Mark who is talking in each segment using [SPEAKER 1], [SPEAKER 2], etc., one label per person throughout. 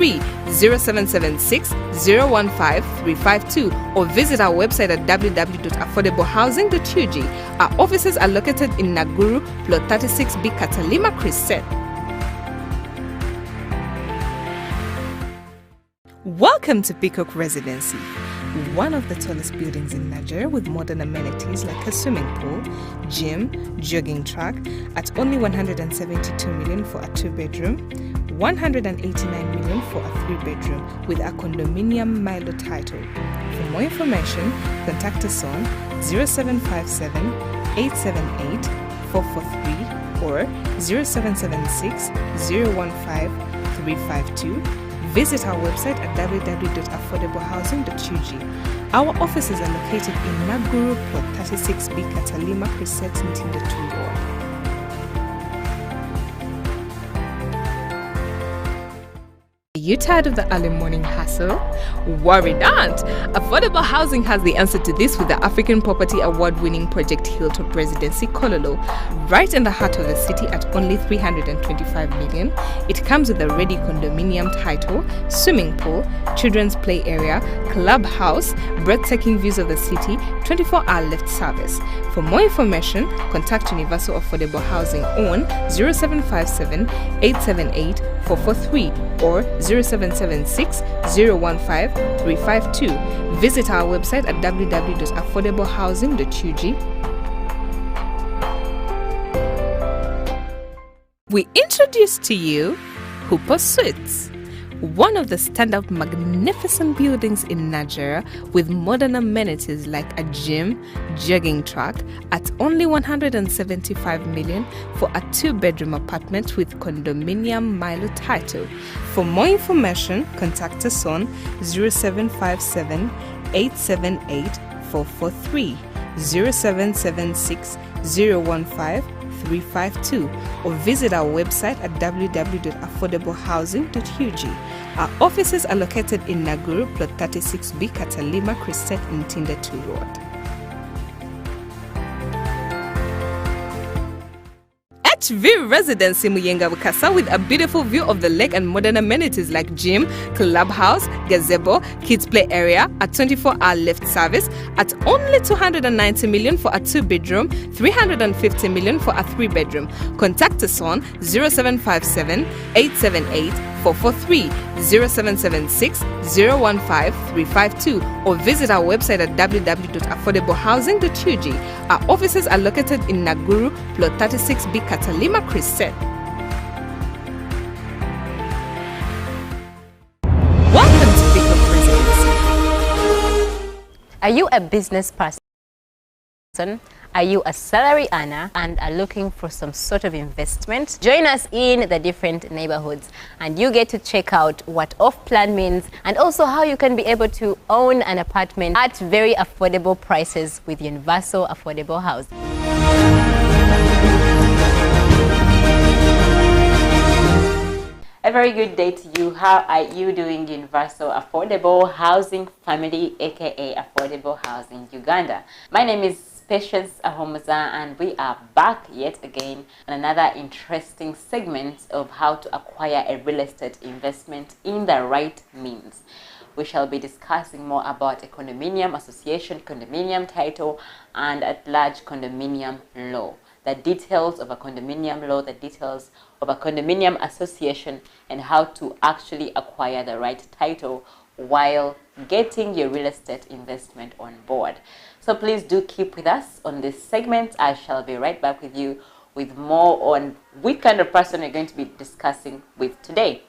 [SPEAKER 1] 0776 015 352 or visit our website at www.affordablehousing.ug. Our offices are located in Naguru, Plot 36B, Katalima Crescent. Welcome to Peacock Residency, one of the tallest buildings in Nigeria with modern amenities like a swimming pool, gym, jogging track at only 172 million for a 2-bedroom, 189 million for a 3-bedroom with a condominium Milo title. For more information, contact us on 0757 878 443 or 0776 015 352. Visit our website at www.affordablehousing.ug. Our offices are located in Naguru, Plot 36B, Katalima Crescent, Ntinda 2 Ward. Are you tired of the early morning hustle? Worry not! Affordable Housing has the answer to this with the African Property Award-winning project Hilltop Residency Kololo. Right in the heart of the city at only 325 million, it comes with a ready condominium title, swimming pool, children's play area, clubhouse, breathtaking views of the city, 24-hour lift service. For more information, contact Universal Affordable Housing on 0757 878 443 or 0776 015 352. Visit our website at www.affordablehousing.ug. We introduce to you Hooper Suites, one of the standout magnificent buildings in Nigeria with modern amenities like a gym, jogging track at only 175 million for a 2-bedroom apartment with condominium Milo title. For more information, contact us on 0757 878 443, 0776 015 352 or visit our website at www.affordablehousing.ug. Our offices are located in Naguru, Plot 36B, Katalima Crescent, Ntinda 2 Ward. HV Residency Muyenga Bukasa with a beautiful view of the lake and modern amenities like gym, clubhouse, gazebo, kids play area, a 24-hour lift service at only 290 million for a 2-bedroom, 350 million for a 3-bedroom. Contact us on 0757 878 443, 0776 015 352 or visit our website at www.affordablehousing.ug. Our offices are located in Naguru, Plot 36B, Katalima Crescent. Welcome to Peacock Residency.
[SPEAKER 2] Are you a business person? Are you a salary earner and are looking for some sort of investment? Join us in the different neighborhoods and you get to check out what off-plan means and also how you can be able to own an apartment at very affordable prices with Universal Affordable Housing. A very good day to you. How are you doing, Universal Affordable Housing family, aka Affordable Housing Uganda? My name is Patience Ahomaza and we are back yet again on another interesting segment of how to acquire a real estate investment in the right means. We shall be discussing more about a condominium association, condominium title, and at large condominium law. The details of a condominium law, the details of a condominium association, and how to actually acquire the right title while getting your real estate investment on board. So please do keep with us on this segment. I shall be right back with you with more on which kind of person we're going to be discussing with today.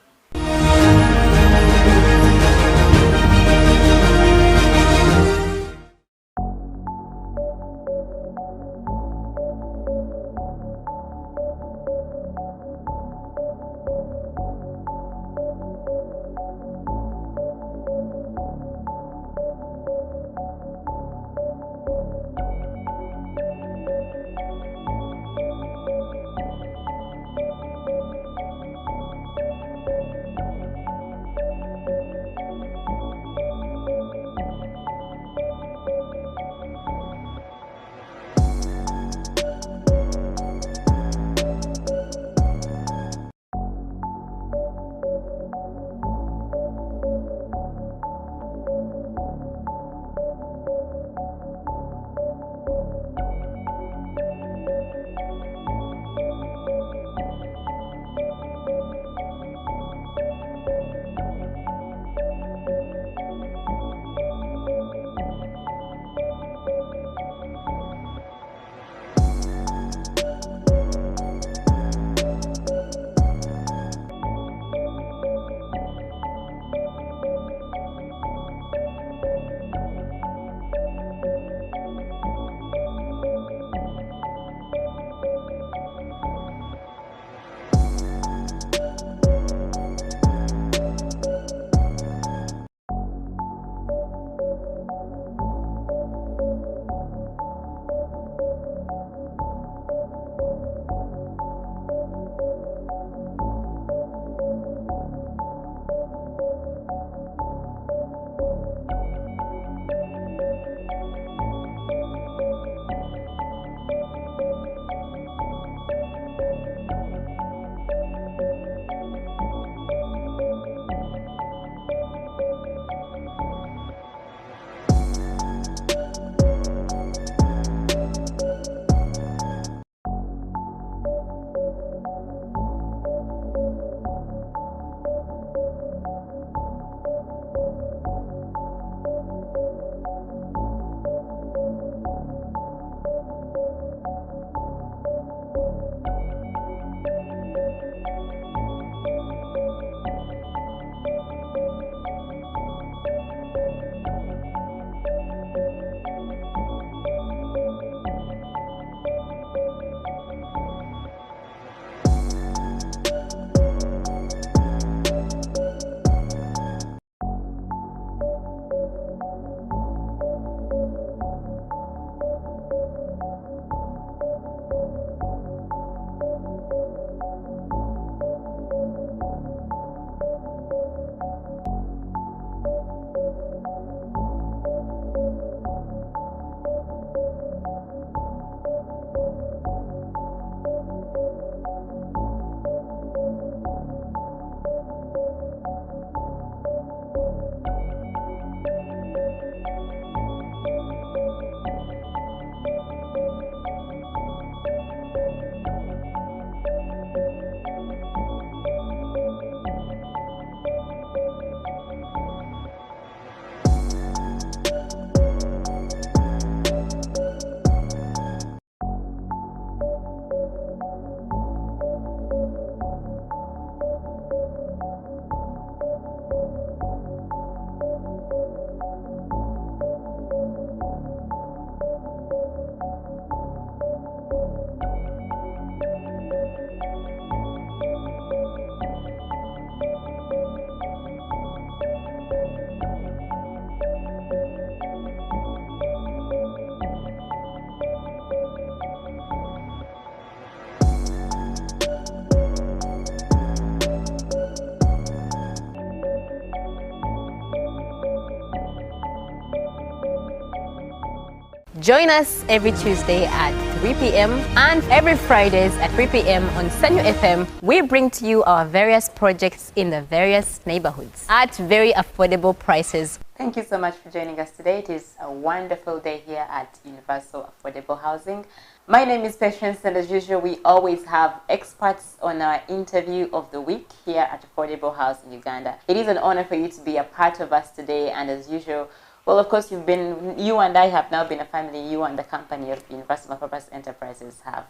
[SPEAKER 2] Join us every Tuesday at 3 p.m. and every Fridays at 3 p.m. on Sanyo FM. We bring to you our various projects in the various neighborhoods at very affordable prices. Thank you so much for joining us today. It is a wonderful day here at Universal Affordable Housing. My name is Patience, and as usual, we always have experts on our interview of the week here at Affordable Housing Uganda. It is an honor for you to be a part of us today, and as usual, well, of course, you and I have now been a family. You and the company of Universal Purpose Enterprises have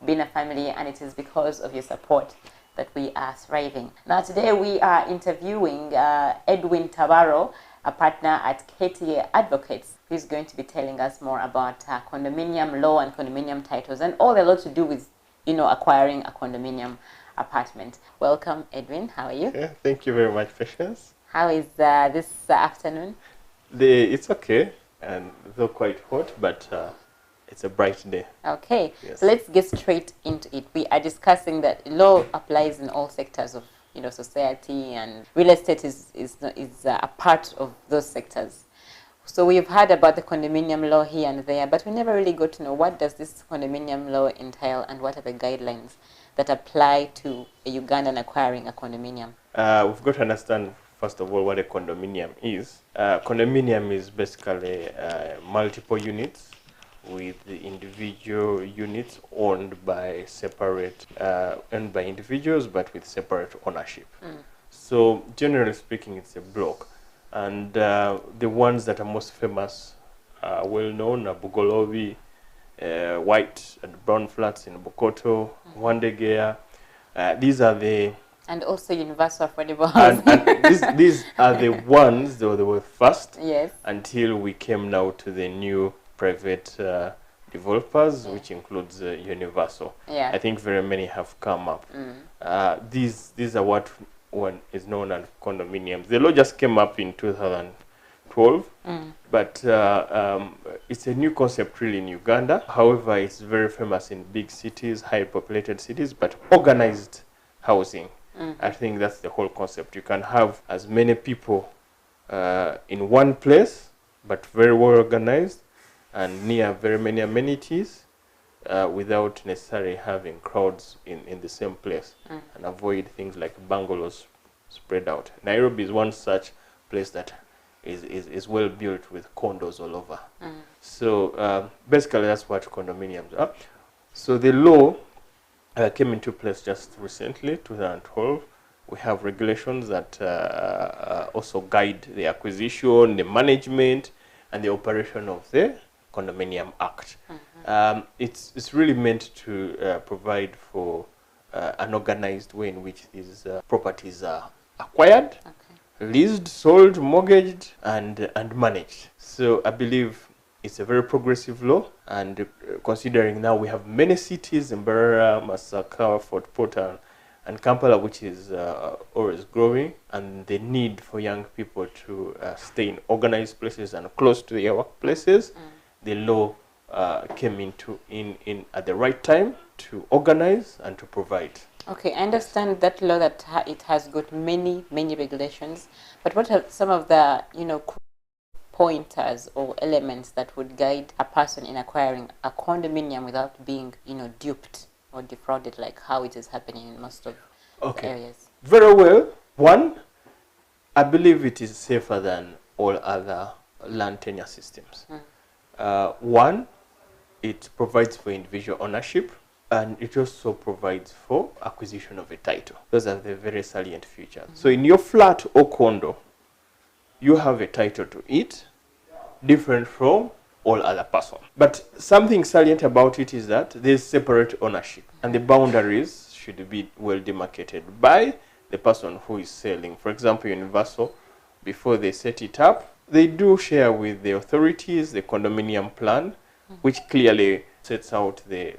[SPEAKER 2] been a family, and it is because of your support that we are thriving. Now, today we are interviewing Edwin Tabaro, a partner at KTA Advocates, who is going to be telling us more about condominium law and condominium titles and all the lot to do with, acquiring a condominium apartment. Welcome, Edwin. How are you?
[SPEAKER 3] Yeah, thank you very much, Patience.
[SPEAKER 2] How is this afternoon?
[SPEAKER 3] It's okay, and though quite hot, but it's a bright day.
[SPEAKER 2] Okay,
[SPEAKER 3] yes.
[SPEAKER 2] So let's get straight into it. We are discussing that law applies in all sectors of society, and real estate is a part of those sectors. So we've heard about the condominium law here and there, but we never really got to know what does this condominium law entail and what are the guidelines that apply to a Ugandan acquiring a condominium.
[SPEAKER 3] We've got to understand, first of all, what a condominium is. Condominium is basically multiple units with the individual units owned by individuals, but with separate ownership. So generally speaking, it's a block. And the ones that are most famous, well known, are Bugolobi, White and Brown Flats in Bokoto, Wandegea. These are the...
[SPEAKER 2] And also Universal Affordable Housing.
[SPEAKER 3] And these are the ones that were first.
[SPEAKER 2] Yes. Until
[SPEAKER 3] we came now to the new private developers, which includes Universal.
[SPEAKER 2] Yeah.
[SPEAKER 3] I think very many have come up. These are what one is known as condominiums. The law just came up in 2012, but it's a new concept really in Uganda. However, it's very famous in big cities, high populated cities, but organized housing. I think that's the whole concept. You can have as many people in one place, but very well organized and near very many amenities, without necessarily having crowds in the same place, and avoid things like bungalows spread out. Nairobi is one such place that is well built with condos all over. So basically that's what condominiums are. So the law came into place just recently, 2012. We have regulations that also guide the acquisition, the management, and the operation of the Condominium Act. It's really meant to provide for an organized way in which these properties are acquired, leased, sold, mortgaged, and managed. So I believe it's a very progressive law, and considering now we have many cities in Mbarara, Masaka, Fort Portal, and Kampala, which is always growing, and the need for young people to stay in organized places and close to their workplaces, the law came in at the right time to organize and to provide.
[SPEAKER 2] Okay, I understand that law that it has got many regulations, but what are some of the pointers or elements that would guide a person in acquiring a condominium without being duped or defrauded, like how it is happening in most of the areas?
[SPEAKER 3] Very well. One, I believe it is safer than all other land tenure systems. One, it provides for individual ownership, and it also provides for acquisition of a title. Those are the very salient features. So in your flat or condo, you have a title to it, different from all other persons. But something salient about it is that there's separate ownership, and the boundaries should be well demarcated by the person who is selling. For example, Universal, before they set it up, they do share with the authorities the condominium plan, which clearly sets out the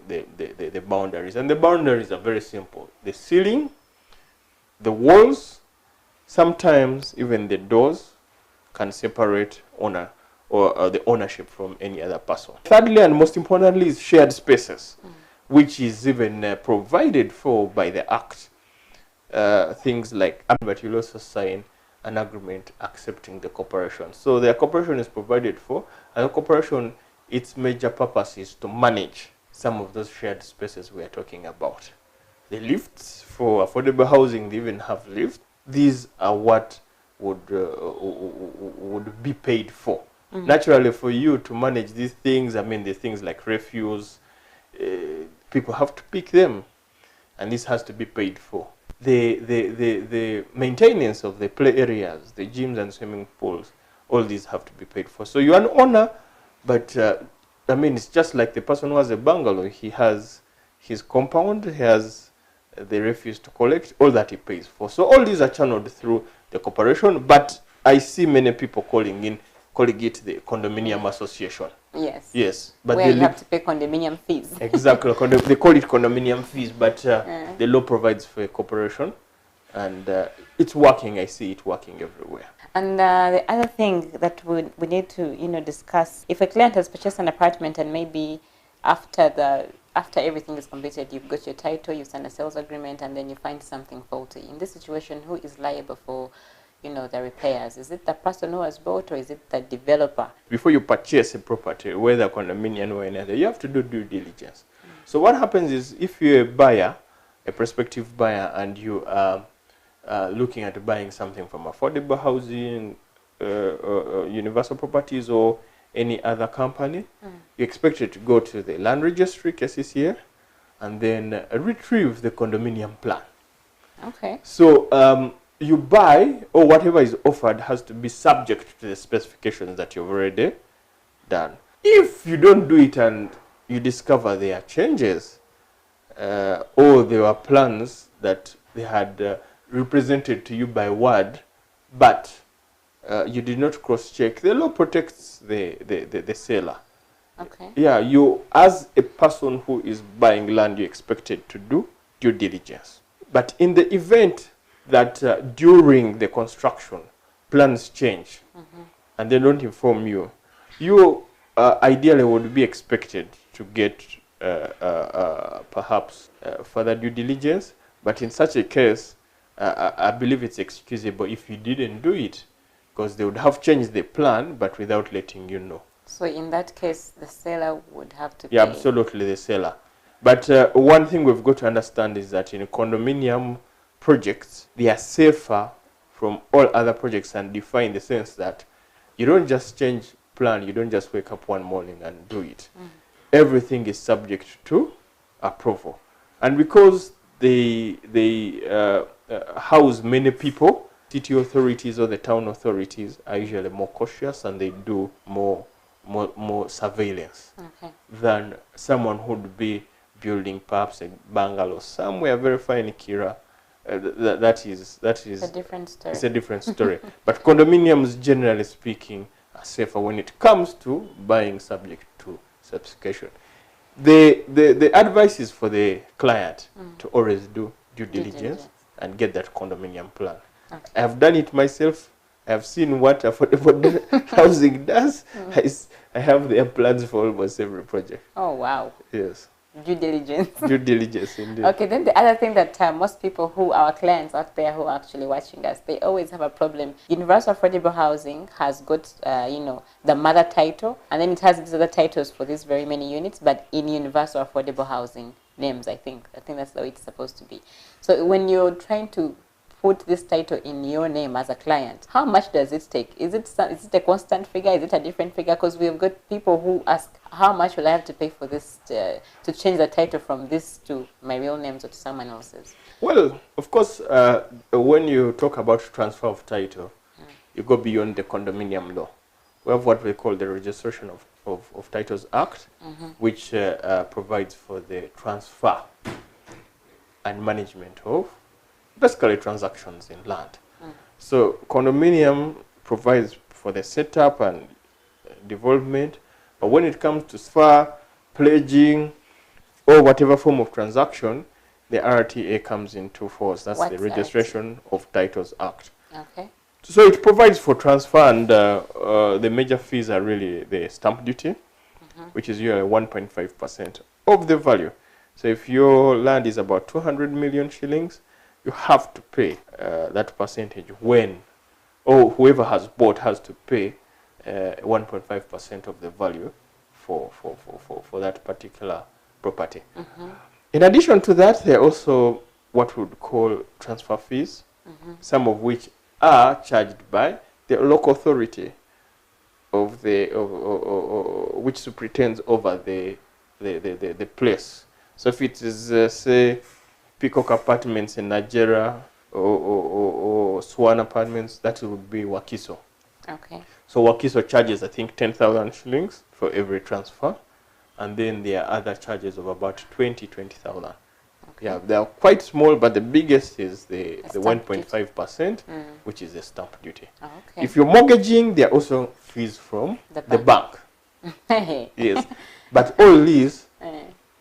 [SPEAKER 3] boundaries. And the boundaries are very simple. The ceiling, the walls, sometimes even the doors can separate owner or the ownership from any other person. Thirdly, and most importantly, is shared spaces, which is even provided for by the Act. Things like, but you'll also sign an agreement accepting the cooperation. So the cooperation is provided for, and the cooperation its major purpose is to manage some of those shared spaces we are talking about. The lifts for affordable housing, they even have lifts. These are what would be paid for. Naturally, for you to manage these things, I mean, the things like refuse, people have to pick them, and this has to be paid for. The maintenance of the play areas, the gyms and swimming pools, all these have to be paid for. So you're an owner, but I mean, it's just like the person who has a bungalow. He has his compound, he has the refuse to collect, all that he pays for. So all these are channeled through the corporation, but I see many people calling it the condominium association.
[SPEAKER 2] Yes.
[SPEAKER 3] Yes. But
[SPEAKER 2] where you have to pay condominium fees.
[SPEAKER 3] Exactly. They call it condominium fees, but the law provides for a corporation, and it's working. I see it working everywhere.
[SPEAKER 2] And the other thing that we need to discuss, if a client has purchased an apartment and maybe after everything is completed, you've got your title, you sign a sales agreement, and then you find something faulty. In this situation, who is liable for the repairs? Is it the person who has bought, or is it the developer? Before you purchase a property, whether condominium or another, you have to do due diligence. So what happens is, if you're a buyer, a prospective buyer, and you are looking at buying something from affordable housing, universal properties, or any other company, you expect it to go to the land registry, KCCA, and then retrieve the condominium plan. Okay. So you buy, or whatever is offered has to be subject to the specifications that you've already done. If you don't do it and you discover there are changes, or there were plans that they had represented to you by word, but you did not cross-check, the law protects the seller. Okay. Yeah, you, as a person who is buying land, you're expected to do due diligence. But in the event that during the construction, plans change, and they don't inform you, you ideally would be expected to get perhaps further due diligence. But in such a case, I believe it's excusable if you didn't do it, because they would have changed the plan, but without letting you know. So in that case, the seller would have to pay? Yeah, absolutely, the seller. But one thing we've got to understand is that in condominium projects, they are safer from all other projects and differ in the sense that you don't just change plan, you don't just wake up one morning and do it. Everything is subject to approval. And because they house many people, city authorities or the town authorities are usually more cautious, and they do more surveillance than someone who would be building perhaps a bungalow somewhere very fine in Kira. That is a different story. It's a different story. But condominiums, generally speaking, are safer when it comes to buying subject to specification. The advice is for the client to always do due diligence and get that condominium plan. Okay. I have done it myself. I have seen what affordable housing does. I have their plans for almost every project. Oh, wow. Yes. Due diligence. Due diligence, indeed. Okay, then the other thing that most people our clients out there who are actually watching us, they always have a problem. Universal Affordable Housing has got, the mother title, and then it has these other titles for these very many units, but in Universal Affordable Housing names, I think that's the way it's supposed to be. So when you're trying to put this title in your name as a client, how much does it take? Is it a constant figure? Is it a different figure? Because we've got people who ask, how much will I have to pay for this to change the title from this to my real name or to someone else's? Well, of course, when you talk about transfer of title, you go beyond the condominium law. We have what we call the Registration of Titles Act, which provides for the transfer and management of basically transactions in land. So condominium provides for the setup and development, but when it comes to transfer, pledging, or whatever form of transaction, the RTA comes into force. That's the Registration of Titles Act. Okay. So it provides for transfer, and the major fees are really the stamp duty, which is usually 1.5% of the value. So if your land is about 200 million shillings, you have to pay that percentage or whoever has bought has to pay 1.5% of the value
[SPEAKER 3] for that particular property. In addition to that, there are also what we would call transfer fees, some of which are charged by the local authority of the which superintends over the place. So if it is say Peacock Apartments in Nigeria or Swan Apartments, that would be Wakiso.
[SPEAKER 2] Okay.
[SPEAKER 3] So Wakiso charges, I think, 10,000 shillings for every transfer, and then there are other charges of about 20,000.
[SPEAKER 2] Okay.
[SPEAKER 3] Yeah, they are quite small, but the biggest is the
[SPEAKER 2] stamp
[SPEAKER 3] 1.5%, which is the stamp duty.
[SPEAKER 2] Oh, okay.
[SPEAKER 3] If you're mortgaging, there are also fees from the bank. Yes, but all these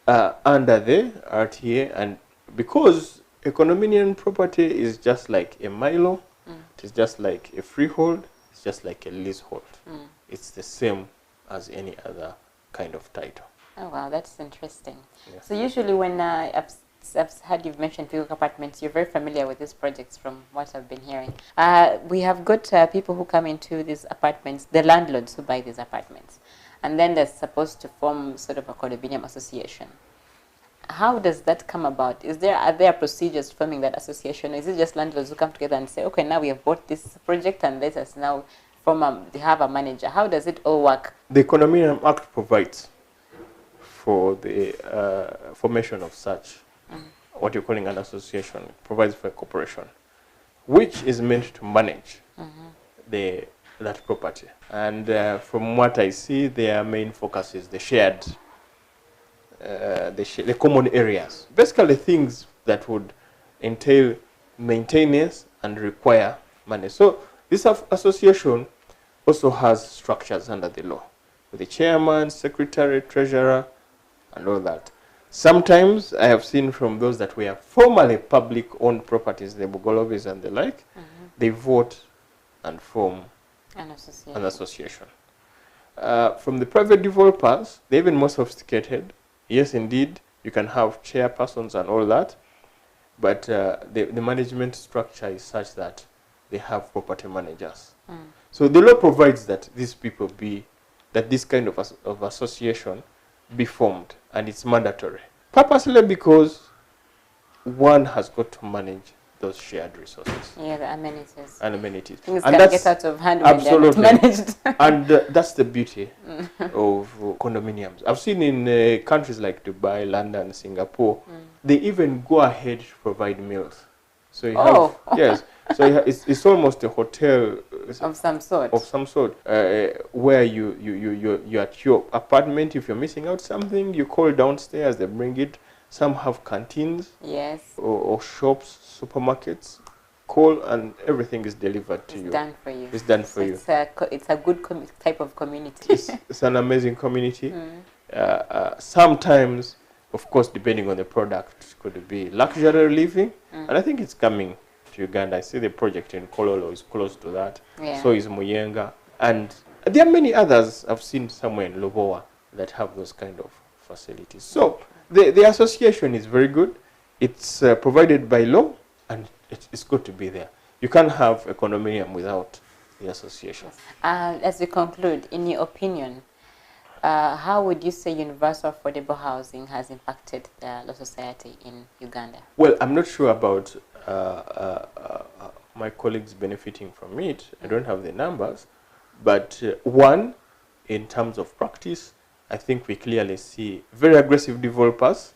[SPEAKER 3] are under the RTA, and because a condominium property is just like a Milo, it is just like a freehold, it's just like a leasehold. It's the same as any other kind of title.
[SPEAKER 2] Oh wow, that's interesting.
[SPEAKER 3] Yes.
[SPEAKER 2] So usually when I've heard you've mentioned Peacock Apartments, you're very familiar with these projects from what I've been hearing. We have got people who come into these apartments, the landlords who buy these apartments, and then they're supposed to form sort of a condominium association. How does that come about? Are there procedures forming that association? Or is it just landlords who come together and say, okay, now we have bought this project and let us now form they have a manager? How does it all work?
[SPEAKER 3] The Condominium Act provides for the formation of such, what you're calling an association. It provides for a corporation, which is meant to manage that property. And from what I see, their main focus is the shared, the common areas. Basically things that would entail maintenance and require money. So this association also has structures under the law, with the chairman, secretary, treasurer, and all that. Sometimes I have seen from those that were formerly public-owned properties, the Bugolovis and the like, they vote and form an association. From the private developers, they're even more sophisticated. Yes, indeed, you can have chairpersons and all that, but the management structure is such that they have property managers. So the law provides that these people that this kind of association be formed, and it's mandatory. Purposely because one has got to manage those shared resources.
[SPEAKER 2] Yeah, the amenities.
[SPEAKER 3] And amenities.
[SPEAKER 2] Things can get out of hand when they're not managed.
[SPEAKER 3] And that's the beauty of condominiums. I've seen in countries like Dubai, London, Singapore, they even go ahead to provide meals. So you have, yes, so it's almost a hotel
[SPEAKER 2] of some sort.
[SPEAKER 3] Where you're at your apartment. If you're missing out something, you call downstairs, they bring it. Some have canteens,
[SPEAKER 2] yes,
[SPEAKER 3] or shops, supermarkets. Call and everything is delivered to you.
[SPEAKER 2] It's done for you.
[SPEAKER 3] It's done for you.
[SPEAKER 2] It's a good type of community.
[SPEAKER 3] It's an amazing community. Sometimes, of course, depending on the product, could be luxury living, and I think it's coming to Uganda. I see the project in Kololo is close to that. Yeah. So is Muyenga, and there are many others I've seen somewhere in Lobowa that have those kind of facilities. So the association is very good. It's provided by law, and it's good to be there. You can't have a condominium without the association.
[SPEAKER 2] As we conclude, in your opinion, how would you say universal affordable housing has impacted the law society in Uganda?
[SPEAKER 3] Well, I'm not sure about my colleagues benefiting from it. I don't have the numbers. But one, in terms of practice, I think we clearly see very aggressive developers.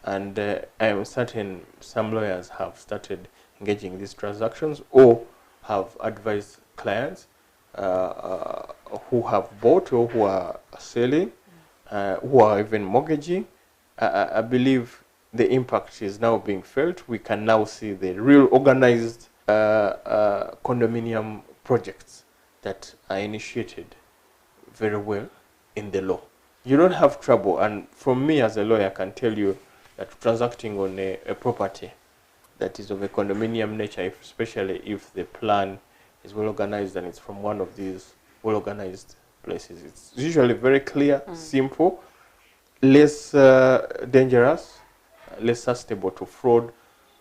[SPEAKER 3] And I am certain some lawyers have started engaging in these transactions or have advised clients who have bought or who are selling, who are even mortgaging. I believe the impact is now being felt. We can now see the real organized condominium projects that are initiated very well in the law. You don't have trouble, and from me as a lawyer, I can tell you that transacting on a property that is of a condominium nature, especially if the plan is well organized and it's from one of these well organized places, it's usually very clear, simple, less dangerous, less susceptible to fraud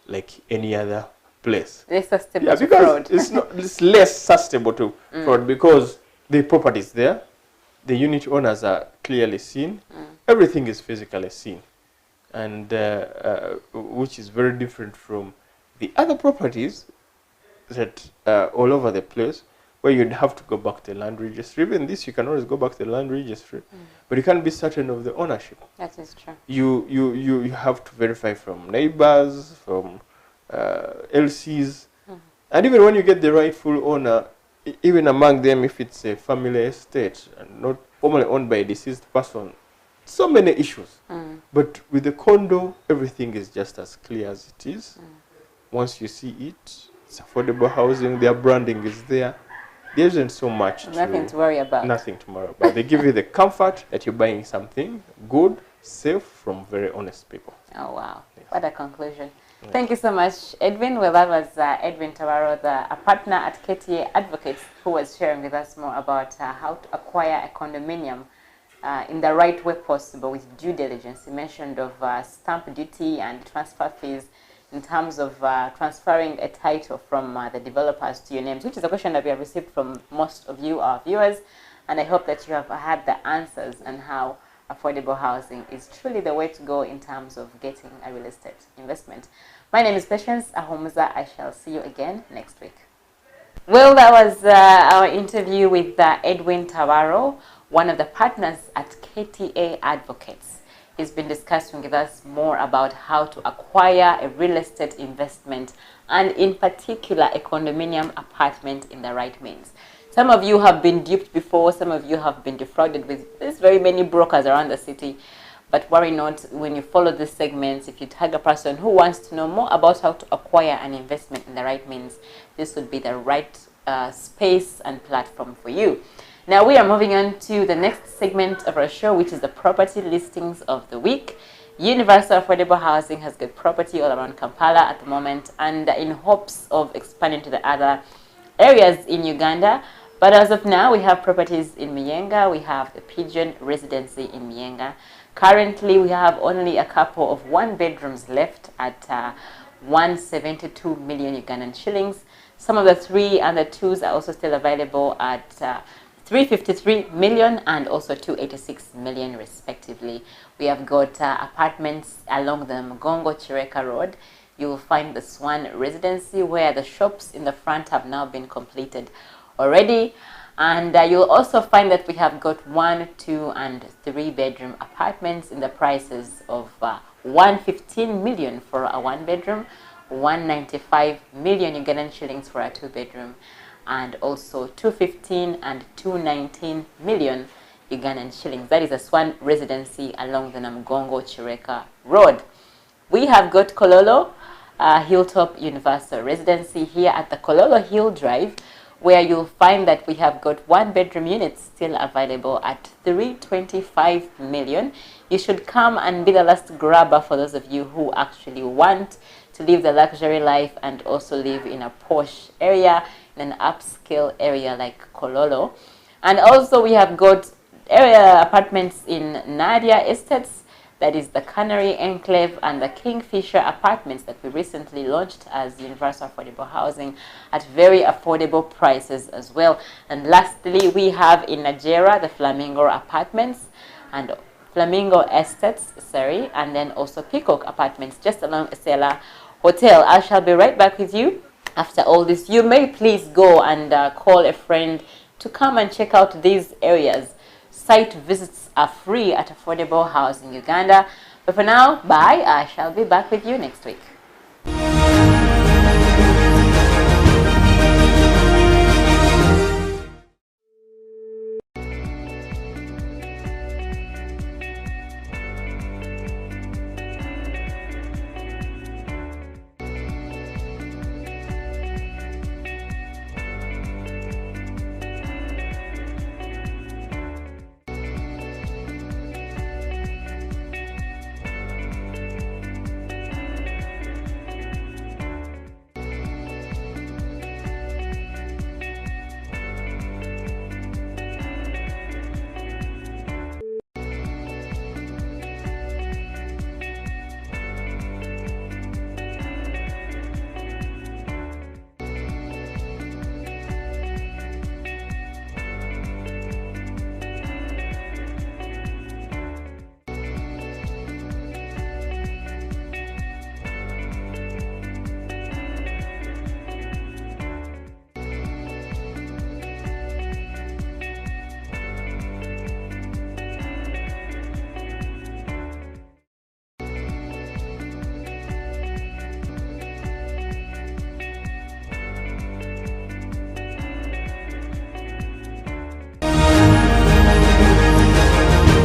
[SPEAKER 3] like any other place.
[SPEAKER 2] Less susceptible to fraud.
[SPEAKER 3] It's less susceptible to fraud because the property is there, the unit owners are clearly seen. Everything is physically seen, and which is very different from the other properties that all over the place, where you'd have to go back to the land registry. Even this, you can always go back to the land registry, but you can't be certain of the ownership.
[SPEAKER 2] That is true.
[SPEAKER 3] You have to verify from neighbors, from LCs, and even when you get the rightful owner, even among them, if it's a family estate and not formally owned by a deceased person, so many issues. But with the condo, everything is just as clear as it is. Once you see it, it's affordable housing, their branding is there. There isn't so much
[SPEAKER 2] Nothing to worry about.
[SPEAKER 3] Nothing to worry about. They give you the comfort that you're buying something good, safe, from very honest people.
[SPEAKER 2] Oh, wow.
[SPEAKER 3] Yes.
[SPEAKER 2] What a conclusion. Yeah. Thank you so much, Edwin. Well, that was Edwin Tabaro, a partner at KTA Advocates, who was sharing with us more about how to acquire a condominium in the right way possible with due diligence. He mentioned of stamp duty and transfer fees in terms of transferring a title from the developers to your names, which is a question that we have received from most of you, our viewers. And I hope that you have had the answers on how affordable housing is truly the way to go in terms of getting a real estate investment. My name is Patience Ahumuza. I shall see you again next week. Well, that was our interview with Edwin Tabaro, one of the partners at KTA Advocates. He's been discussing with us more about how to acquire a real estate investment, and in particular a condominium apartment in the right means. Some of you have been duped before, some of you have been defrauded with there's very many brokers around the city. But worry not, when you follow these segments, if you tag a person who wants to know more about how to acquire an investment in the right means, this would be the right space and platform for you. Now we are moving on to the next segment of our show, which is the property listings of the week. Universal Affordable Housing has got property all around Kampala at the moment, and in hopes of expanding to the other areas in Uganda. But as of now, we have properties in Miyenga. We have the Pigeon Residency in Miyenga. Currently, we have only a couple of one-bedrooms left at 172 million Ugandan shillings. Some of the 3 and the 2s are also still available at 353 million and also 286 million respectively. We have got apartments along the Mgongo Chireka Road. You will find the Swan Residency, where the shops in the front have now been completed already. And you'll also find that we have got 1, 2 and 3 bedroom apartments in the prices of 115 million for a 1-bedroom, 195 million Ugandan shillings for a 2-bedroom, and also 215 and 219 million Ugandan shillings. That is a Swan Residency along the Namgongo Chireka Road. We have got Kololo Hilltop Universal Residency here at the Kololo Hill Drive, where you'll find that we have got 1-bedroom units still available at 325 million. You should come and be the last grabber for those of you who actually want to live the luxury life and also live in a posh area, in an upscale area like Kololo. And also we have got area apartments in Nadia Estates, that is the Canary Enclave, and the Kingfisher Apartments that we recently launched as Universal Affordable Housing at very affordable prices as well. And lastly, we have in Nigeria the Flamingo Apartments and Flamingo Estates, and then also Peacock Apartments just along Esela Hotel. I shall be right back with you after all this. You may please go and call a friend to come and check out these areas. Site visits are free at Affordable Housing Uganda. But for now, bye. I shall be back with you next week.